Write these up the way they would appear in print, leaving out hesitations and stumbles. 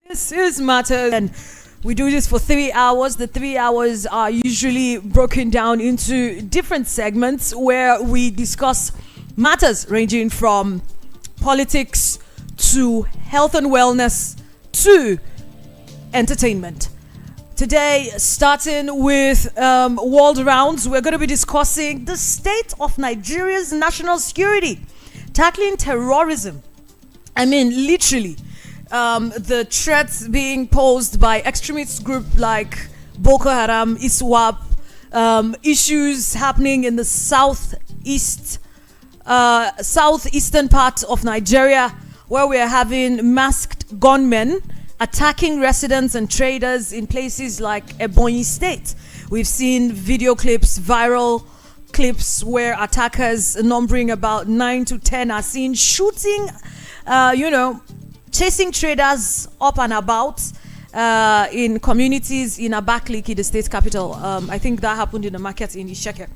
This is Matters, and we do this for 3 hours. The 3 hours are usually broken down into different segments where we discuss matters ranging from politics to health and wellness to entertainment. Today, starting with world rounds, we're going to be discussing the state of Nigeria's national security, tackling terrorism. I mean, literally, the threats being posed by extremist groups like Boko Haram, ISWAP, issues happening in the southeastern part of Nigeria, where we are having masked gunmen attacking residents and traders in places like Ebonyi State. We've seen video clips, viral clips, where attackers numbering about 9 to 10 are seen shooting, chasing traders up and about in communities in Abakaliki, the state capital. I think that happened in the market in Isheke.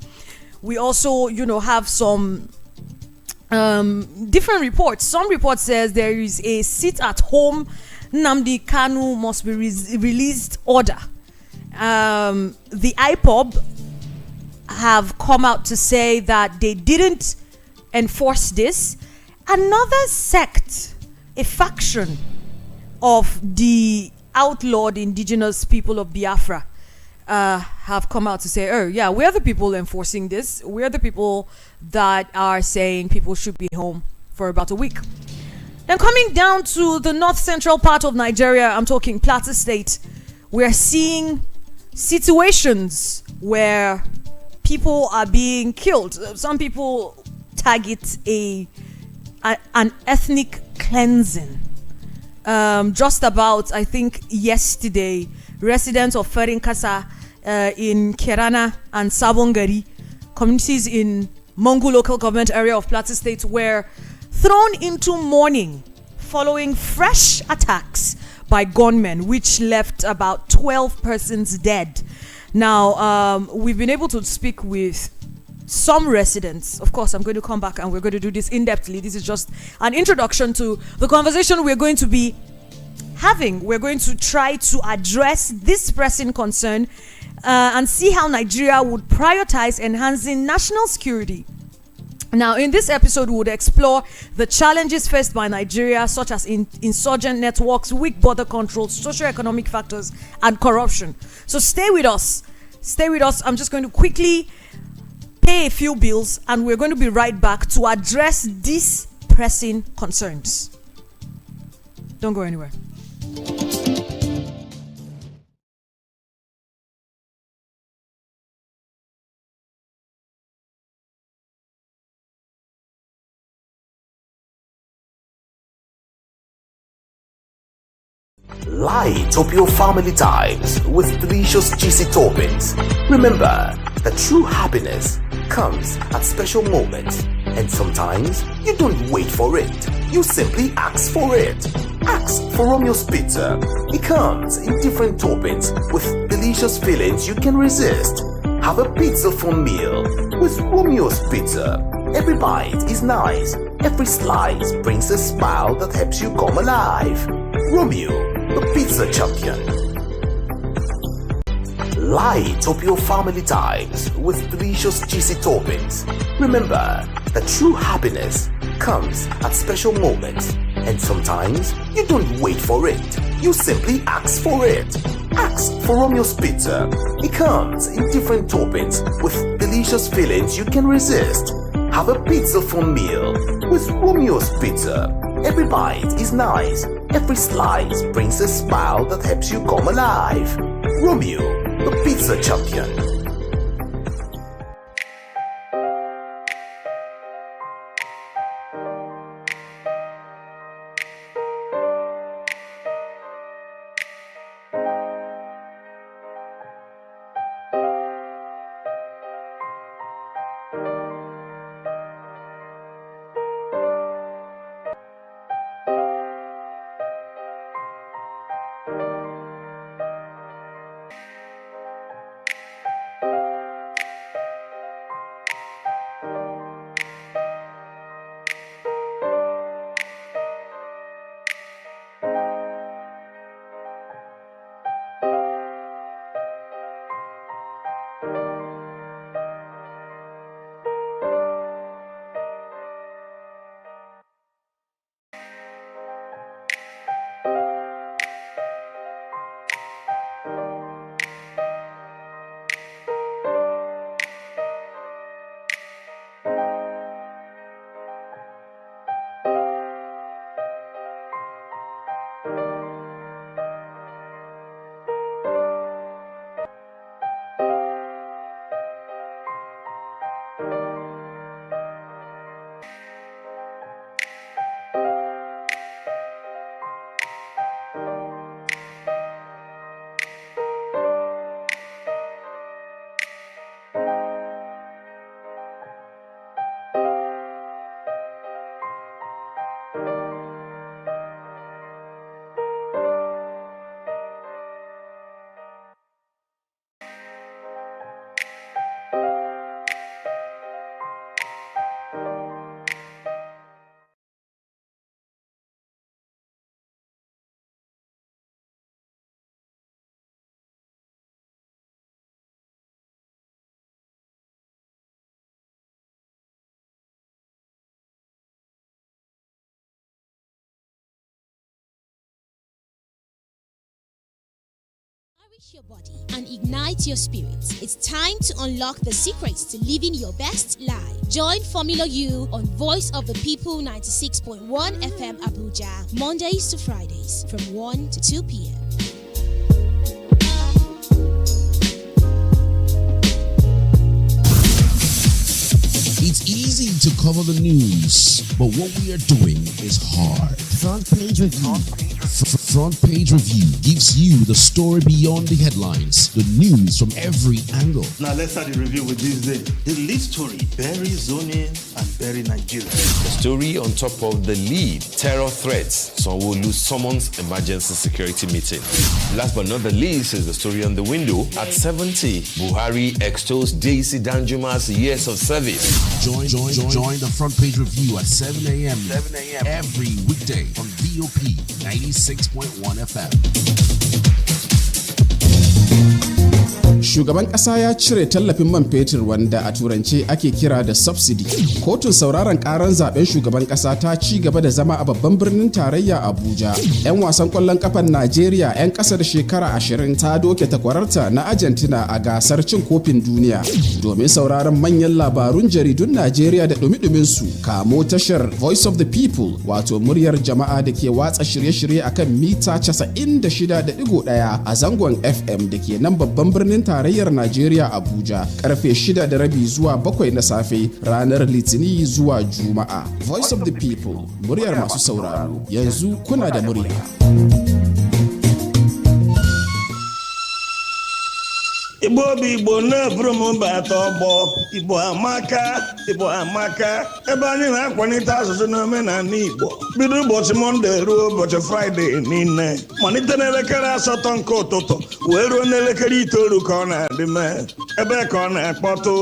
We also, have some different reports. Some reports says there is a sit-at-home Nnamdi Kanu must be released order. The IPOB have come out to say that they didn't enforce this. Another sect, a faction of the outlawed indigenous people of Biafra, have come out to say, oh yeah, we're the people enforcing this. We're the people that are saying people should be home for about a week. Then coming down to the north central part of Nigeria, I'm talking Plateau State, we're seeing situations where people are being killed. Some people tag it an ethnic cleansing. Just about, I think, yesterday, residents of Ferinkasa in Kerana and Sabongari, communities in Mongu local government area of Plateau State, were thrown into mourning following fresh attacks by gunmen, which left about 12 persons dead. Now, we've been able to speak with some residents. Of course, I'm going to come back and we're going to do this in-depthly. This is just an introduction to the conversation we're going to be having. We're going to try to address this pressing concern and see how Nigeria would prioritize enhancing national security. Now, in this episode, we would explore the challenges faced by Nigeria, such as insurgent networks, weak border control, socio-economic factors, and corruption. So stay with us. Stay with us. I'm just going to quickly pay a few bills, and we're going to be right back to address these pressing concerns. Don't go anywhere. Light up your family times with delicious juicy toppings. Remember that true happiness comes at special moments, and sometimes you don't wait for it. You simply ask for it. Ask for Romeo's Pizza. It comes in different toppings with delicious fillings you can resist. Have a pizza for meal with Romeo's Pizza. Every bite is nice. Every slice brings a smile that helps you come alive. Romeo, the pizza champion. Light up your family times with delicious juicy toppings. Remember that true happiness comes at special moments, and sometimes you don't wait for it. You simply ask for it. Ask for Romeo's Pizza. It comes in different toppings with delicious fillings you can resist. Have a pizza for meal with Romeo's Pizza. Every bite is nice. Every slice brings a smile that helps you come alive. Romeo, the pizza champion. Nourish your body and ignite your spirit. It's time to unlock the secrets to living your best life. Join Formula U on Voice of the People 96.1 FM Abuja, Mondays to Fridays from 1 to 2 p.m. It's easy to cover the news, but what we are doing is hard. Front Page Review. Front Page Review gives you the story beyond the headlines, the news from every angle. Now let's start the review with this day. The lead story, bury zoning and bury Nigeria. The story on top of the lead, terror threats. Sanwo-Olu summons emergency security meeting. Last but not the least is the story on the window. At 70, Buhari extols Daisy Danjuma's years of service. Join the Front Page Review at 7 a.m. every weekday on VOP 96.1 FM. Shugaban ƙasa ya cire tallafin man fetur wanda a turance ake kira da subsidy. Kotun sauraron ƙaran zaben shugaban ƙasa ta ci gaba da zama a babban birnin tarayya Abuja. 'Yan wasan ƙwallon ƙafan Najeriya 'yan ƙasa da shekara 20 ta doke takwararta na Argentina a gasar cin kofin duniya. Domin sauraron manyan labarun jaridun Najeriya da ɗumi-ɗumin su, kamo tashar Voice of the People, wato muryar jama'a da ke watsa shirye-shirye akan mita 96.1 a zangon FM da ke nan babban birnin tarayyar Najeriya Abuja karfe 6:30 zuwa 7 na safe ranar Litini zuwa Juma'a. Voice of the People, muryar masu sauraro. Yanzu kuna da murya. Igbo bụ Igbo na-eburu m bata ọgbọ. Igbo amaka ebe anyị na-akwalite asụsụ na omenala Igbo bido ụbọchị Mọnde ruo ụbọchị Fraịde niile malite n'elekere 8 nke ụtụtụ wee ruo n'elekere 9 ka ọ na-adị mee ebe ka ọ na-akpọtụ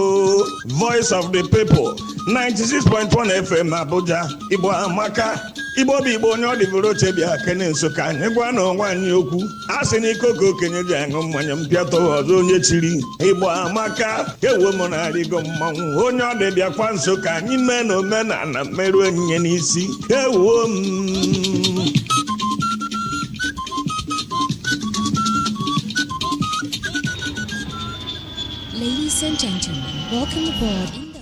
Voice of the People 96.1 FM Abuja. Igbo amaka. Igbo bụ Igbo onye ọ dịbụrụ oche bịa kene nso ka anyị gwa na onwe anyị okwu a sị na iko ka okenye ji aṅụ mmanya mpịatọ ọzọ onye chiri. Igbo amaka ewe m na-arịgo mmanwụ onye ọ dị bịakwa nso ka anyị mee na omenala mmerụ onyinye n'isi ewuo m. Ladies and gentlemen, welcome aboard in the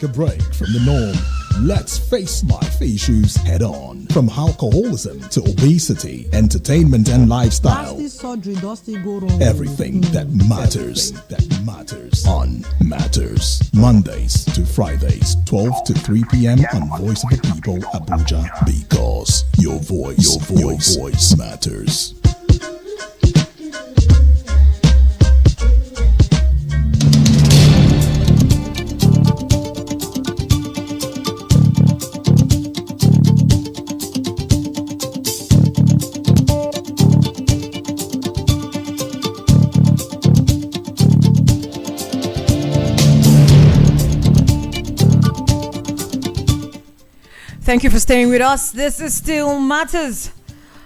Take a break from the norm. Let's face life issues head on. From alcoholism to obesity, entertainment and lifestyle. Everything that matters. On Matters. Mondays to Fridays, 12 to 3 p.m. on Voice of the People, Abuja. Because your voice matters. Thank you for staying with us. This is Still Matters.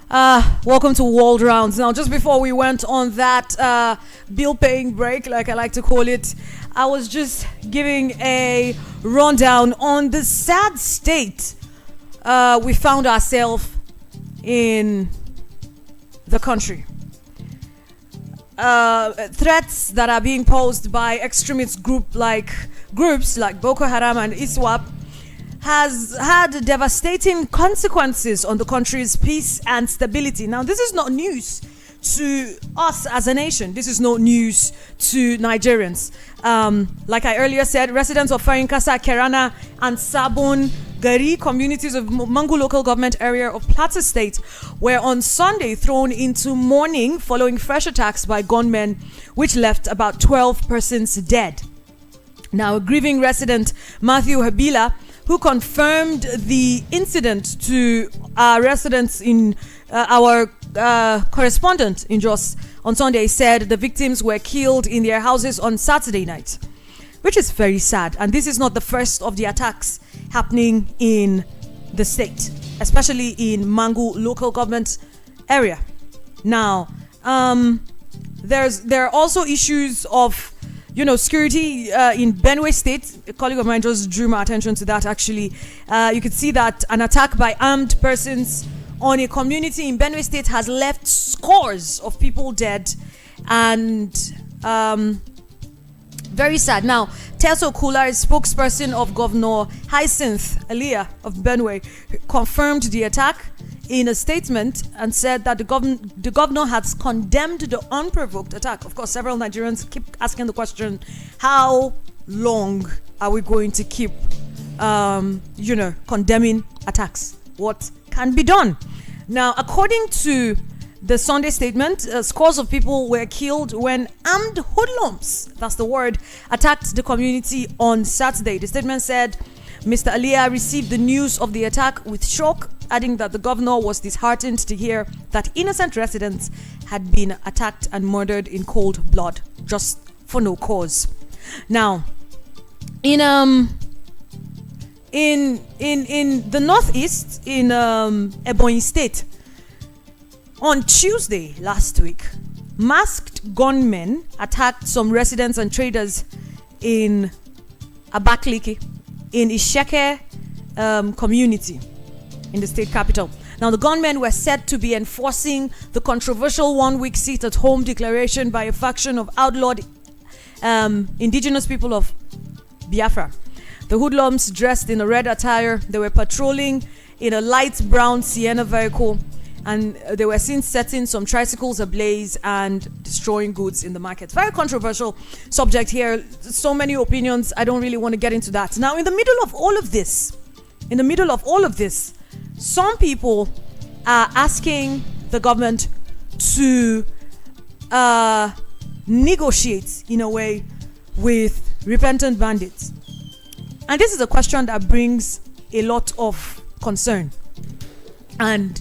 Welcome to World Rounds. Now, just before we went on that bill-paying break, like I like to call it, I was just giving a rundown on the sad state we found ourselves in the country. Threats that are being posed by extremist groups like Boko Haram and ISWAP has had devastating consequences on the country's peace and stability. Now, this is not news to us as a nation. This is no news to Nigerians. Like I earlier said, residents of Farinkasa, Kerana, and Sabon Gari communities of Mangu local government area of Plateau State were on Sunday thrown into mourning following fresh attacks by gunmen, which left about 12 persons dead. Now, a grieving resident, Matthew Habila, who confirmed the incident to our residents in our correspondent in Jos on Sunday, said the victims were killed in their houses on Saturday night, which is very sad. And this is not the first of the attacks happening in the state, especially in Mangu local government area. Now, there are also issues of security in Benue State. A colleague of mine just drew my attention to that, actually. You could see that an attack by armed persons on a community in Benue State has left scores of people dead, and very sad. Now, Teso Kula, spokesperson of Governor Hyacinth Elia of Benue, confirmed the attack in a statement and said that the governor has condemned the unprovoked attack. Of course, several Nigerians keep asking the question, how long are we going to keep condemning attacks? What can be done? Now, according to the Sunday statement, scores of people were killed when armed hoodlums, that's the word, attacked the community on Saturday. The statement said Mr. Alia received the news of the attack with shock, adding that the governor was disheartened to hear that innocent residents had been attacked and murdered in cold blood, just for no cause. Now, in the northeast, in Ebonyi State, on Tuesday last week, masked gunmen attacked some residents and traders in Abakaliki, in Isheke community in the state capital. Now, the gunmen were said to be enforcing the controversial one-week sit-at-home declaration by a faction of outlawed indigenous people of Biafra. The hoodlums, dressed in a red attire, they were patrolling in a light brown Sienna vehicle, and they were seen setting some tricycles ablaze and destroying goods in the market. Very controversial subject here. So many opinions. I don't really want to get into that. Now, in the middle of all of this, some people are asking the government to negotiate in a way with repentant bandits. And this is a question that brings a lot of concern and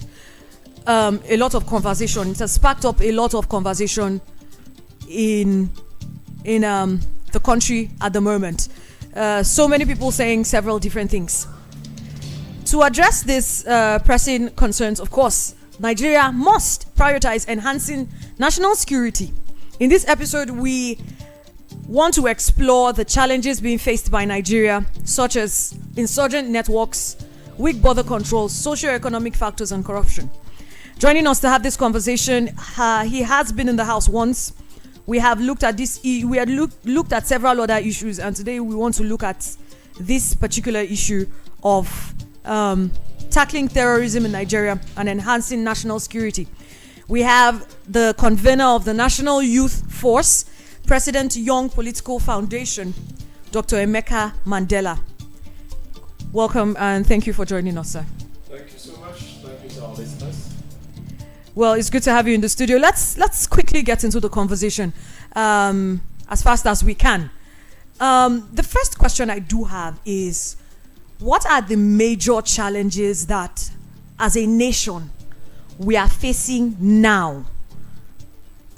a lot of conversation. It has sparked up a lot of conversation in the country at the moment. So many people saying several different things. To address these pressing concerns, of course, Nigeria must prioritize enhancing national security. In this episode, we want to explore the challenges being faced by Nigeria, such as insurgent networks, weak border controls, socio-economic factors, and corruption. Joining us to have this conversation, he has been in the house once. We have looked at this. We had looked at several other issues, and today we want to look at this particular issue of tackling terrorism in Nigeria and enhancing national security. We have the convener of the National Youth Force, President Young Political Foundation, Dr. Emeka Mandela. Welcome and thank you for joining us, sir. Thank you so much. Thank you to our listeners. Well, it's good to have you in the studio. Let's quickly get into the conversation as fast as we can. The first question I do have is, what are the major challenges that, as a nation, we are facing now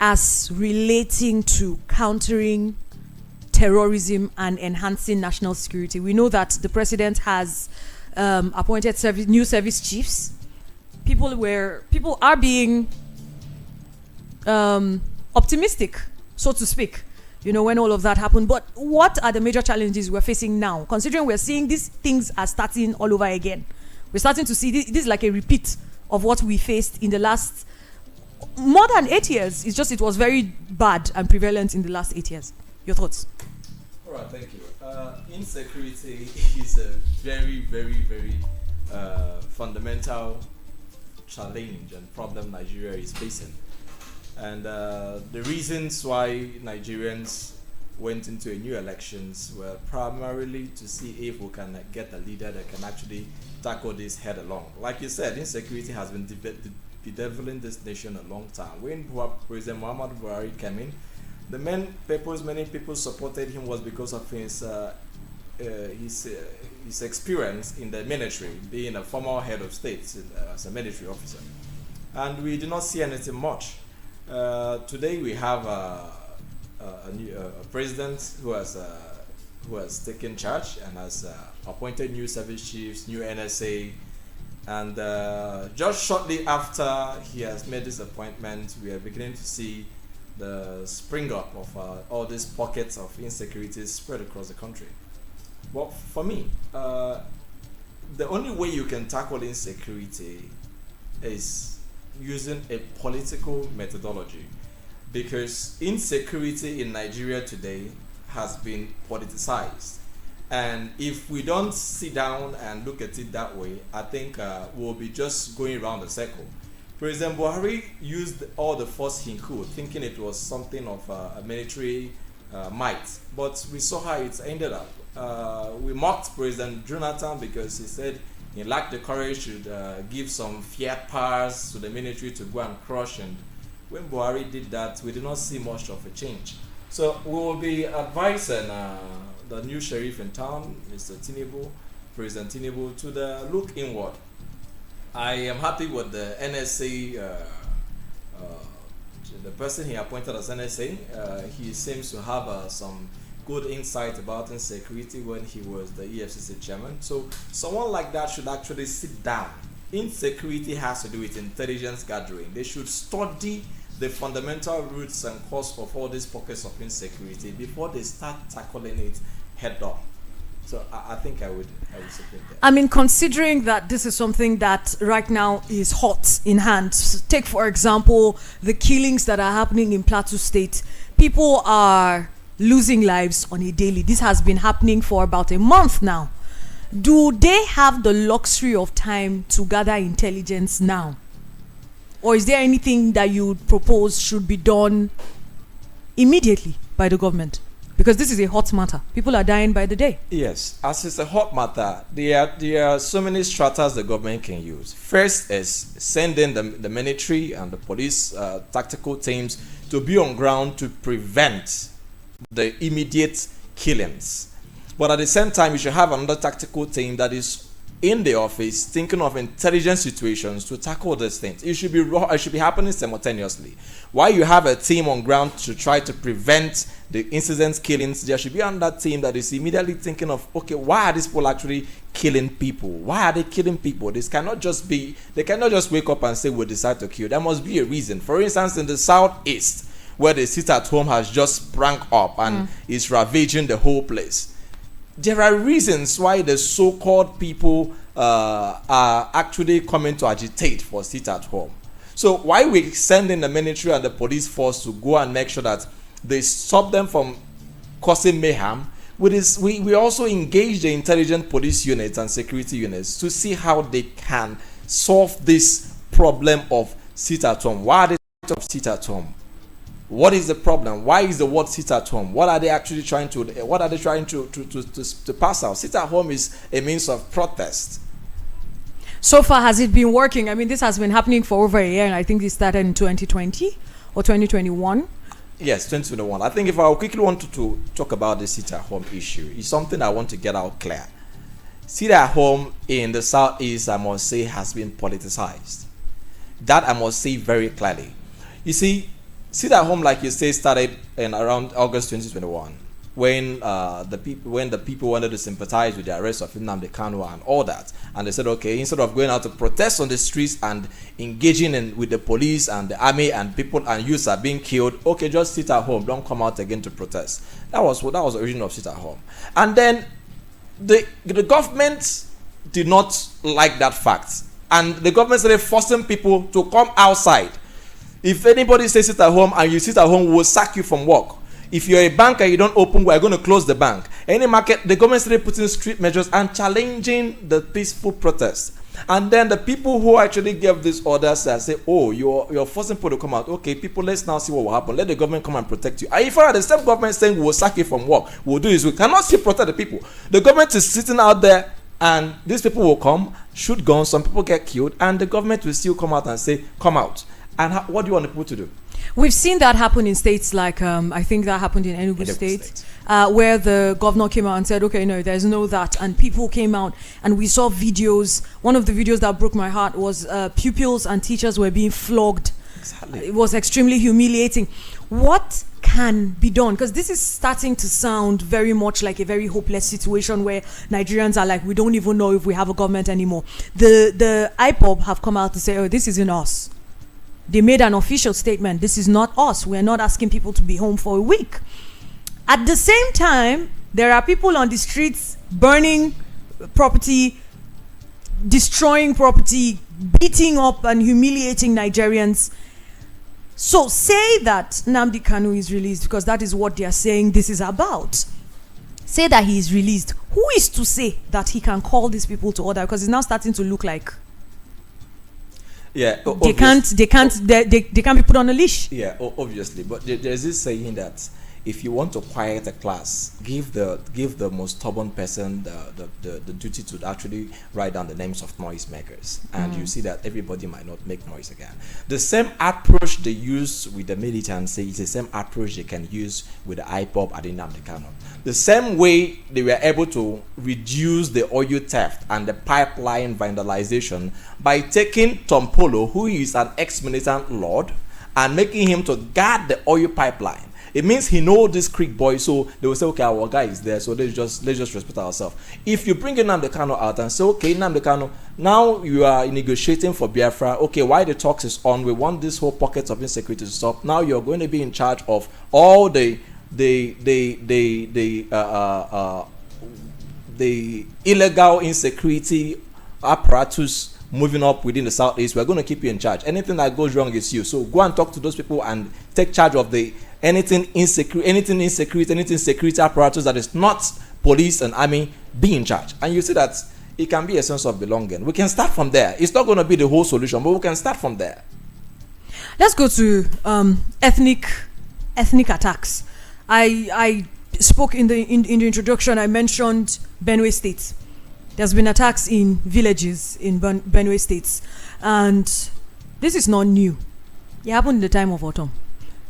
as relating to countering terrorism and enhancing national security? We know that the president has appointed new service chiefs. People are being optimistic, so to speak, when all of that happened. But what are the major challenges we're facing now, considering we're seeing these things are starting all over again? We're starting to see this is like a repeat of what we faced in the last more than 8 years. It's just it was very bad and prevalent in the last 8 years. Your thoughts? All right, thank you. Insecurity is a very, very, very fundamental challenge and problem Nigeria is facing. And the reasons why Nigerians went into a new elections were primarily to see if we can get a leader that can actually tackle this head along. Like you said, insecurity has been bedeviling this nation a long time. When President Muhammad Buhari came in, many people supported him was because of his experience in the military, being a former head of state as a military officer. And we did not see anything much. Today we have a new president who has taken charge and has appointed new service chiefs, new NSA, and just shortly after he has made this appointment, we are beginning to see the spring up of all these pockets of insecurity spread across the country. Well, for me, the only way you can tackle insecurity is using a political methodology, because insecurity in Nigeria today has been politicized. And if we don't sit down and look at it that way, I think we'll be just going around the circle. President Buhari used all the force he could, thinking it was something of a military might. But we saw how it ended up. We mocked President Jonathan because he said he lacked the courage to give some fiat powers to the military to go and crush. And when Buhari did that, we did not see much of a change. So we will be advising the new sheriff in town, Mr. Tinubu, President Tinubu, to look inward. I am happy with the NSA, the person he appointed as NSA. He seems to have some good insight about insecurity when he was the EFCC chairman. So someone like that should actually sit down. Insecurity has to do with intelligence gathering. They should study the fundamental roots and cause of all these pockets of insecurity before they start tackling it head on. So I think I would support that. I mean, considering that this is something that right now is hot in hand, take for example the killings that are happening in Plateau State. People are losing lives on a daily. This has been happening for about a month now. Do they have the luxury of time to gather intelligence now? Or is there anything that you would propose should be done immediately by the government? Because this is a hot matter. People are dying by the day. Yes, as it's a hot matter, there are so many stratas the government can use. First is sending the military and the police tactical teams to be on ground to prevent the immediate killings. But at the same time, you should have another tactical team that is in the office thinking of intelligence situations to tackle these things. It should be happening simultaneously. While you have a team on ground to try to prevent the incidents, killings, there should be another team that is immediately thinking of, okay, why are these people actually killing people? Why are they killing people? They cannot just wake up and say, we'll decide to kill. There must be a reason. For instance, in the southeast, where the sit-at-home has just sprung up and is ravaging the whole place, there are reasons why the so-called people are actually coming to agitate for sit-at-home. So why we send in the military and the police force to go and make sure that they stop them from causing mayhem, we also engage the intelligent police units and security units to see how they can solve this problem of sit-at-home. Why are they of sit-at-home? What is the problem? Why is the word sit at home? What are they actually trying to pass out? Sit at home is a means of protest. So far, has it been working? I mean, this has been happening for over a year, and I think it started in 2020 or 2021. Yes, 2021. I think if I quickly want to talk about the sit at home issue, it's something I want to get out clear. Sit at home in the southeast, I must say, has been politicized. That I must say very clearly. You see, sit at home, like you say, started in around August 2021, when the people wanted to sympathize with the arrest of Nnamdi Kanu and all that, and they said, okay, instead of going out to protest on the streets and engaging with the police and the army and people and youths are being killed, okay, just sit at home, don't come out again to protest. That was the origin of sit at home. And then the government did not like that fact, and the government started forcing people to come outside. If anybody says sit at home and you sit at home, we will sack you from work. If you're a bank and you don't open, we're going to close the bank. Any market, the government started putting street measures and challenging the peaceful protests. And then the people who actually gave these orders say, oh, you're forcing people to come out. Okay, people, let's now see what will happen. Let the government come and protect you. And if the same government saying we'll sack you from work, we'll do this, we cannot still protect the people. The government is sitting out there, and these people will come, shoot guns, some people get killed, and the government will still come out and say, come out. And what do you want the people to do? We've seen that happen in states like, I think that happened in Enugu State. Where the governor came out and said, okay, no, there's no that. And people came out and we saw videos. One of the videos that broke my heart was pupils and teachers were being flogged. Exactly. It was extremely humiliating. What can be done? Because this is starting to sound very much like a very hopeless situation where Nigerians are like, we don't even know if we have a government anymore. The IPOB have come out to say, oh, this isn't us. They made an official statement. This is not us. We're not asking people to be home for a week. At the same time, there are people on the streets burning property, destroying property, beating up and humiliating Nigerians. So say that Nnamdi Kanu is released, because that is what they are saying this is about. Say that he is released. Who is to say that he can call these people to order? Because it's now starting to look like they can't be put on a leash. Yeah, obviously. But there's this saying that if you want to quiet a class, give the most stubborn person the duty to actually write down the names of noisemakers, and you see that everybody might not make noise again. The same approach they use with the militancy is the same approach they can use with the IPOB at Nnamdi Kanu. The same way they were able to reduce the oil theft and the pipeline vandalization by taking Tom Polo, who is an ex-militant lord, and making him to guard the oil pipeline. It means he knows this Creek boy, so they will say, okay, our guy is there, so let's just respect ourselves. If you bring Nnamdi Kanu out and say, okay, Nnamdi Kanu, now you are negotiating for Biafra, okay, while the talks is on, we want this whole pocket of insecurity to stop. Now you're going to be in charge of all the illegal insecurity apparatus moving up within the southeast. We're going to keep you in charge. Anything that goes wrong is you. So go and talk to those people and take charge of anything security apparatus that is not police and army. Be in charge, and you see that it can be a sense of belonging. We can start from there. It's not going to be the whole solution, but we can start from there. Let's go to ethnic attacks. I spoke in the introduction. I mentioned Benue State. There's been attacks in villages in Benue State, and this is not new. It happened in the time of Autumn,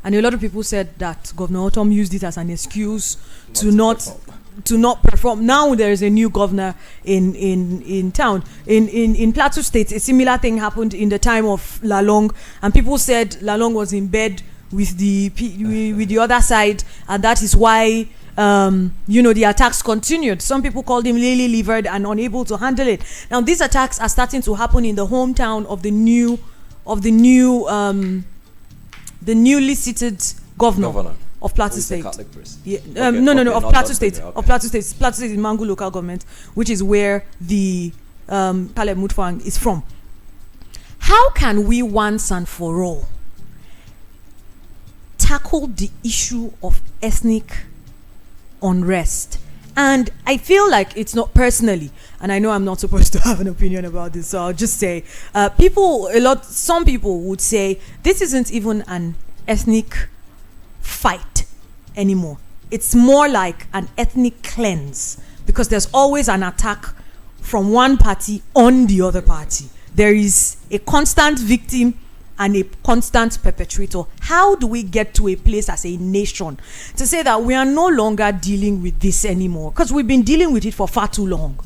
and a lot of people said that Governor Autumn used it as an excuse to not perform. Now there is a new governor in town. In Plateau State, a similar thing happened in the time of Lalong, and people said Lalong was in bed with the other side, and that is why the attacks continued. Some people called him lily-livered and unable to handle it. Now these attacks are starting to happen in the hometown of the newly seated governor of Plateau State. Yeah, of Plateau State. Okay. Of Plateau State. Plateau State is Mangu local government, which is where the Caleb Mutfwang is from. How can we once and for all tackle the issue of ethnic unrest? And I feel like it's not personally, and I know I'm not supposed to have an opinion about this, so I'll just say some people would say this isn't even an ethnic fight anymore. It's more like an ethnic cleanse, because there's always an attack from one party on the other party. There is a constant victim and a constant perpetrator. How do we get to a place as a nation to say that we are no longer dealing with this anymore? Because we've been dealing with it for far too long.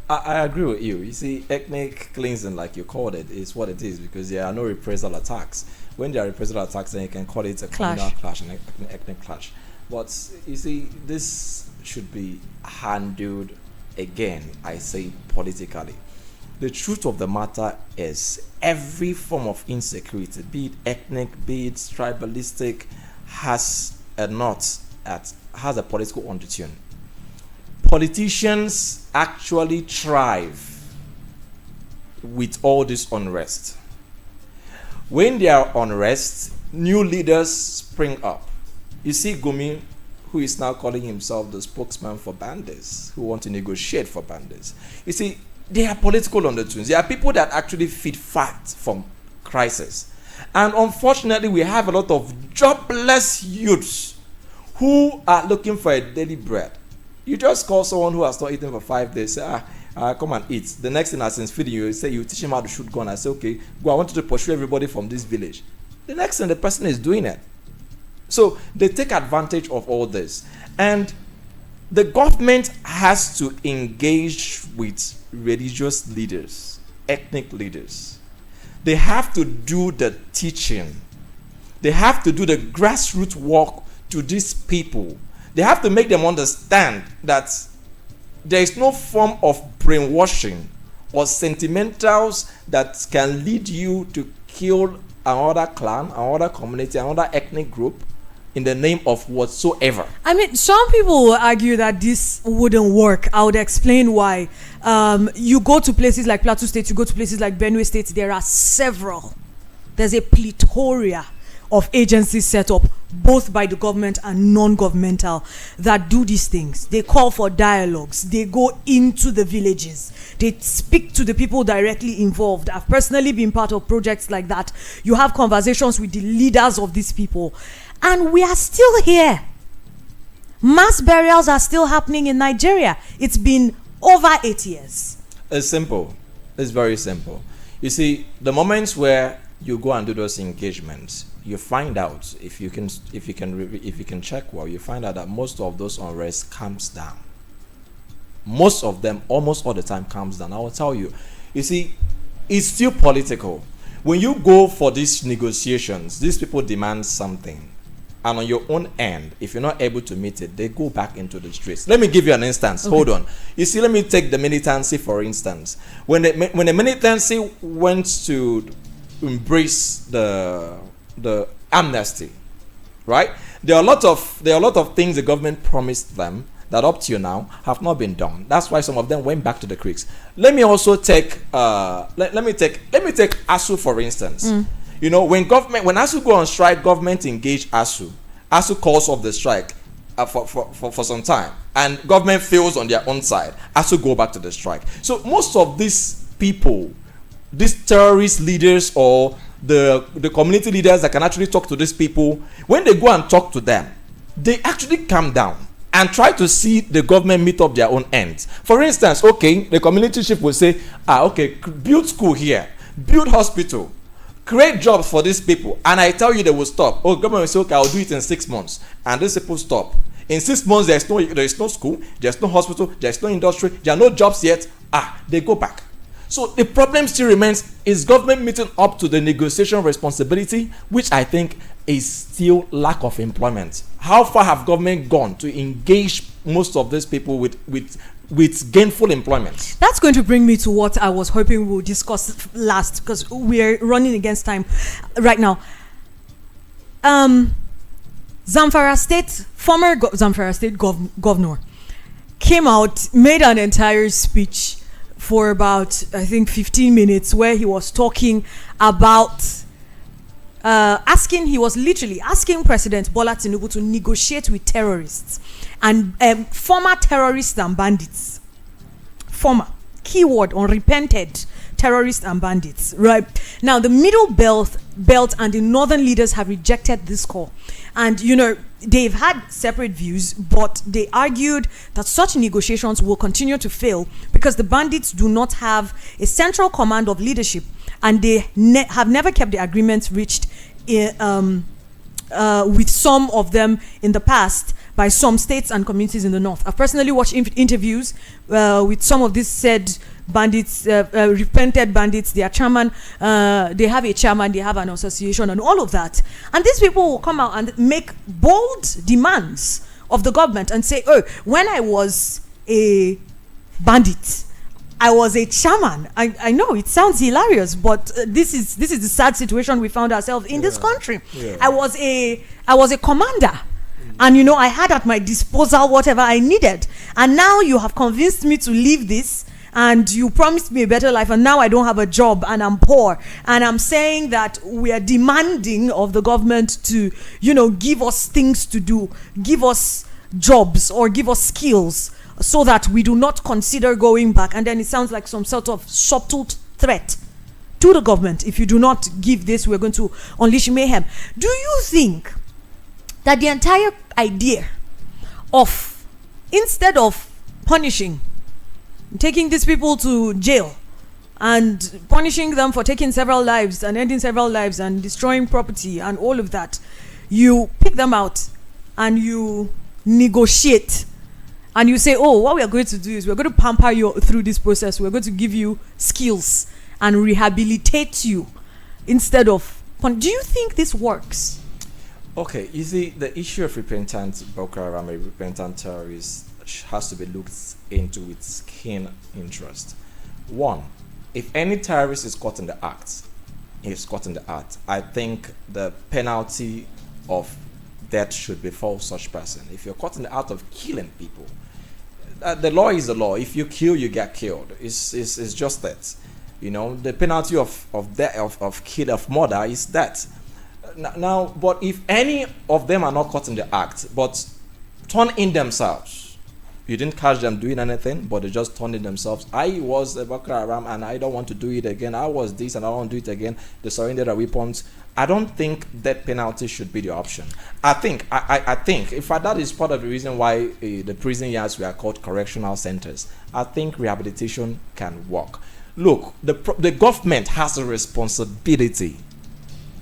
I agree with you. You see, ethnic cleansing, like you called it, is what it is, because there are no reprisal attacks. When there are reprisal attacks, then you can call it a communal clash, an ethnic clash. But you see, this should be handled again, I say, politically. The truth of the matter is every form of insecurity, be it ethnic, be it tribalistic, has a political undertone. Politicians actually thrive with all this unrest. When there are unrest, new leaders spring up. You see Gumi, who is now calling himself the spokesman for bandits, who want to negotiate for bandits. You see, They are political undertones. They are people that actually feed fat from crisis. And unfortunately, we have a lot of jobless youths who are looking for a daily bread. You just call someone who has not eaten for 5 days, say, come and eat. The next thing as in feeding you, say you teach him how to shoot gun. I say, okay, go, I want you to pursue everybody from this village. The next thing the person is doing it. So they take advantage of all this. And the government has to engage with religious leaders, ethnic leaders. They have to do the teaching. They have to do the grassroots work to these people. They have to make them understand that there is no form of brainwashing or sentimentals that can lead you to kill another clan, another community, another ethnic group in the name of whatsoever. I mean, some people will argue that this wouldn't work. I would explain why. You go to places like Plateau State, you go to places like Benue State, there are several. There's a plethora of agencies set up, both by the government and non-governmental, that do these things. They call for dialogues. They go into the villages. They speak to the people directly involved. I've personally been part of projects like that. You have conversations with the leaders of these people. And we are still here. Mass burials are still happening in Nigeria. It's been over 8 years. It's simple. It's very simple. You see, the moments where you go and do those engagements, you find out, if you can check well, you find out that most of those unrest calms down. Most of them, almost all the time, calms down. I will tell you. You see, it's still political. When you go for these negotiations, these people demand something. And on your own end, if you're not able to meet it, they go back into the streets. Let me give you an instance. Okay. Hold on. You see, let me take the militancy, for instance. When the militancy went to embrace the amnesty, right? There are a lot of things the government promised them that up to now have not been done. That's why some of them went back to the creeks. Let me also take let me take ASU, for instance. You know, when ASU go on strike, government engage ASU. ASU calls off the strike for some time, and government fails on their own side. ASU go back to the strike. So most of these people, these terrorist leaders or the community leaders that can actually talk to these people, when they go and talk to them, they actually calm down and try to see the government meet up their own ends. For instance, okay, the community chief will say, okay, build school here, build hospital, create jobs for these people, and I tell you they will stop. Oh, government will say, okay, I'll do it in 6 months, and these people stop. In 6 months, there is no school, there's no hospital, there's no industry, there are no jobs yet. They go back. So the problem still remains: is government meeting up to the negotiation responsibility, which I think is still lack of employment. How far have government gone to engage most of these people with gainful employment? That's going to bring me to what I was hoping we'll discuss last, because we're running against time right now. Zamfara State, former Zamfara State governor came out, made an entire speech for about, I think, 15 minutes, where he was talking about he was literally asking President Bola Tinubu to negotiate with terrorists and former terrorists and bandits. Former, keyword, unrepented terrorists and bandits. Right now, the Middle Belt and the northern leaders have rejected this call, and they've had separate views, but they argued that such negotiations will continue to fail because the bandits do not have a central command of leadership, and they have never kept the agreements reached with some of them in the past by some states and communities in the north. I've personally watched interviews with some of these said bandits, repented bandits. Their chairman, they have a chairman, they have an association, and all of that. And these people will come out and make bold demands of the government and say, "Oh, when I was a bandit, I was a chairman." I know it sounds hilarious, but this is the sad situation we found ourselves in this country. Yeah. I was a commander. And I had at my disposal whatever I needed. And now you have convinced me to leave this, and you promised me a better life, and now I don't have a job and I'm poor. And I'm saying that we are demanding of the government to, give us things to do, give us jobs or give us skills so that we do not consider going back. And then it sounds like some sort of subtle threat to the government. If you do not give this, we're going to unleash mayhem. Do you think that the entire idea of, instead of punishing, taking these people to jail and punishing them for taking several lives and ending several lives and destroying property and all of that, you pick them out and you negotiate and you say, oh, what we are going to do is we're going to pamper you through this process. We're going to give you skills and rehabilitate you instead of do you think this works? Okay, you see, the issue of repentant Boko Haram, a repentant terrorist, has to be looked into with keen interest. One, if any terrorist is caught in the act, I think the penalty of death should befall such person. If you're caught in the act of killing people, the law is the law. If you kill, you get killed. It's just that. You know, the penalty of murder is that. Now, but if any of them are not caught in the act, but turn in themselves, you didn't catch them doing anything, but they just turned in themselves. I was a Boko Haram and I don't want to do it again. I was this and I don't want to do it again. They surrendered their weapons. I don't think that penalty should be the option. I think, in fact, that is part of the reason why the prison yards were called correctional centers. I think rehabilitation can work. Look, the government has a responsibility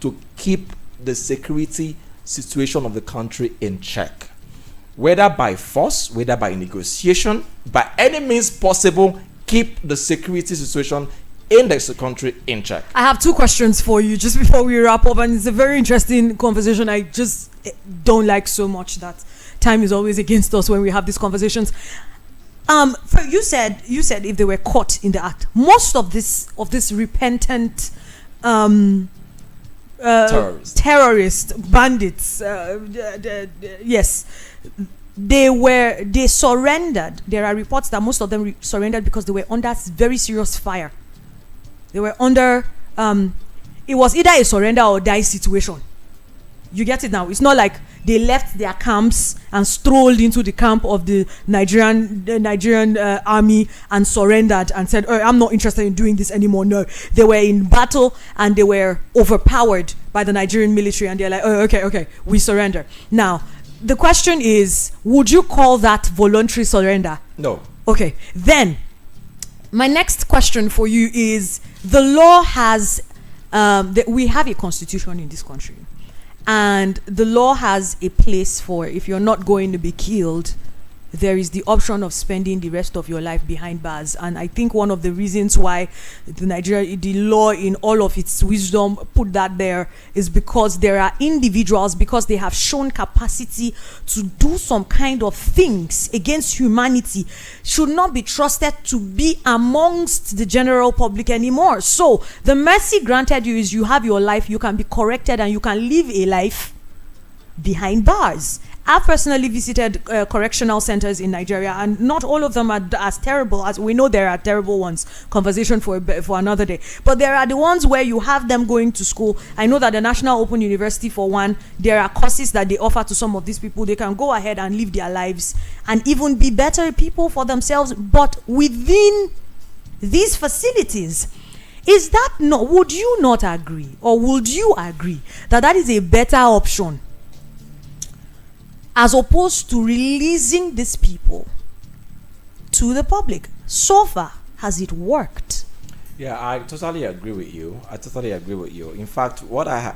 to keep the security situation of the country in check. Whether by force, whether by negotiation, by any means possible, keep the security situation in the country in check. I have two questions for you just before we wrap up, and it's a very interesting conversation. I just don't like so much that time is always against us when we have these conversations. You said if they were caught in the act, most of this repentant terrorist bandits, yes, they surrendered. There are reports that most of them surrendered because they were under very serious fire. They were under it was either a surrender or die situation. You get it now? It's not like they left their camps and strolled into the camp of the Nigerian army and surrendered and said, oh, I'm not interested in doing this anymore. No, they were in battle and they were overpowered by the Nigerian military and they're like, oh, okay, we surrender. Now, the question is, would you call that voluntary surrender? No. Okay, then my next question for you is, the law has, we have a constitution in this country. And the law has a place for, if you're not going to be killed, there is the option of spending the rest of your life behind bars. And I think one of the reasons why the law in all of its wisdom put that there is because there are individuals, because they have shown capacity to do some kind of things against humanity, should not be trusted to be amongst the general public anymore. So the mercy granted you is you have your life, you can be corrected, and you can live a life behind bars. I've personally visited correctional centers in Nigeria, and not all of them are as terrible as we know. There are terrible ones. Conversation for another day. But there are the ones where you have them going to school. I know that the National Open University, for one, there are courses that they offer to some of these people. They can go ahead and live their lives and even be better people for themselves. But within these facilities, is that not? Would you not agree, or would you agree that that is a better option, as opposed to releasing these people to the public? So far, has it worked? Yeah, I totally agree with you. In fact, what I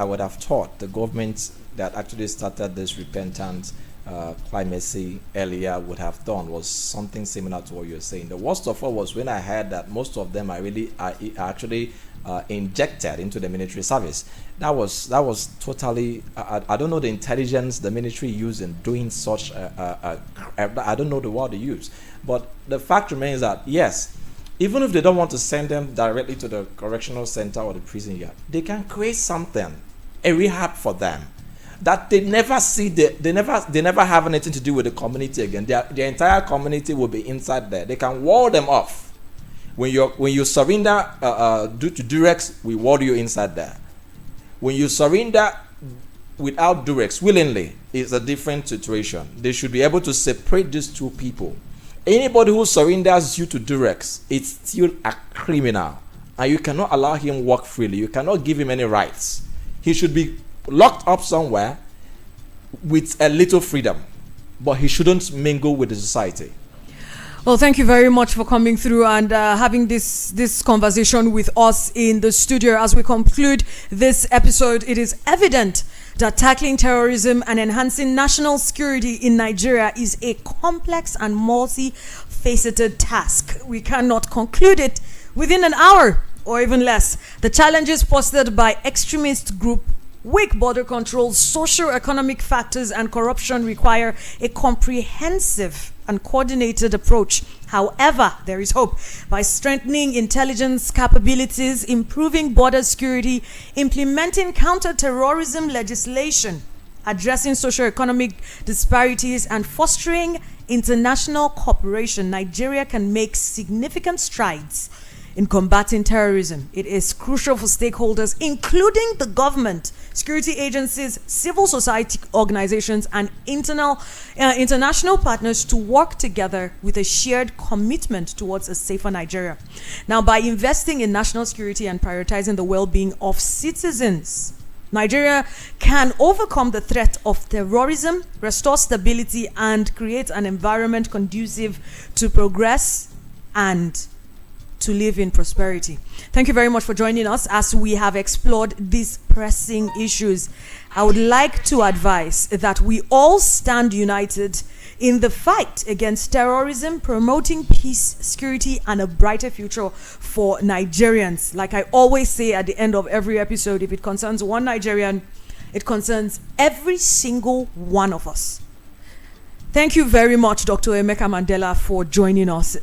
would have thought the government that actually started this repentant clemency earlier would have done was something similar to what you're saying. The worst of all was when I heard that most of them are actually injected into the military service. That was totally. I don't know the intelligence the military used in doing such. I don't know the word they use, but the fact remains that yes, even if they don't want to send them directly to the correctional center or the prison yard, they can create something, a rehab for them, that they never see. They never have anything to do with the community again. Their entire community will be inside there. They can wall them off. When you surrender due to Durex, we ward you inside there. When you surrender without Durex willingly, it's a different situation. They should be able to separate these two people. Anybody who surrenders you to Durex, it's still a criminal. And you cannot allow him walk freely. You cannot give him any rights. He should be locked up somewhere with a little freedom. But he shouldn't mingle with the society. Well, thank you very much for coming through and having this conversation with us in the studio. As we conclude this episode, it is evident that tackling terrorism and enhancing national security in Nigeria is a complex and multifaceted task. We cannot conclude it within an hour or even less. The challenges posted by extremist group, weak border controls, socio-economic factors, and corruption require a comprehensive and coordinated approach. However, there is hope. By strengthening intelligence capabilities, improving border security, implementing counter-terrorism legislation, addressing socio-economic disparities, and fostering international cooperation, Nigeria can make significant strides in combating terrorism. It is crucial for stakeholders, including the government, security agencies, civil society organizations, and international partners to work together with a shared commitment towards a safer Nigeria. Now, by investing in national security and prioritizing the well-being of citizens, Nigeria can overcome the threat of terrorism, restore stability, and create an environment conducive to progress and to live in prosperity. Thank you very much for joining us as we have explored these pressing issues. I would like to advise that we all stand united in the fight against terrorism, promoting peace, security, and a brighter future for Nigerians. Like I always say at the end of every episode, if it concerns one Nigerian, it concerns every single one of us. Thank you very much, Dr. Emeka Mandela, for joining us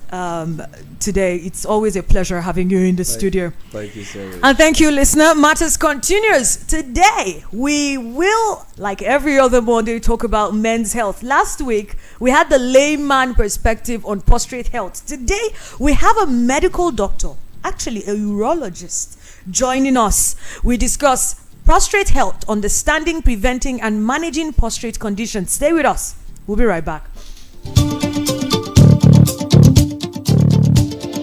today. It's always a pleasure having you in the studio. Thank you so much. And thank you, listener. Matters continues. Today, we will, like every other Monday, talk about men's health. Last week, we had the layman perspective on prostate health. Today, we have a medical doctor, actually a urologist, joining us. We discuss prostate health, understanding, preventing, and managing prostate conditions. Stay with us. We'll be right back.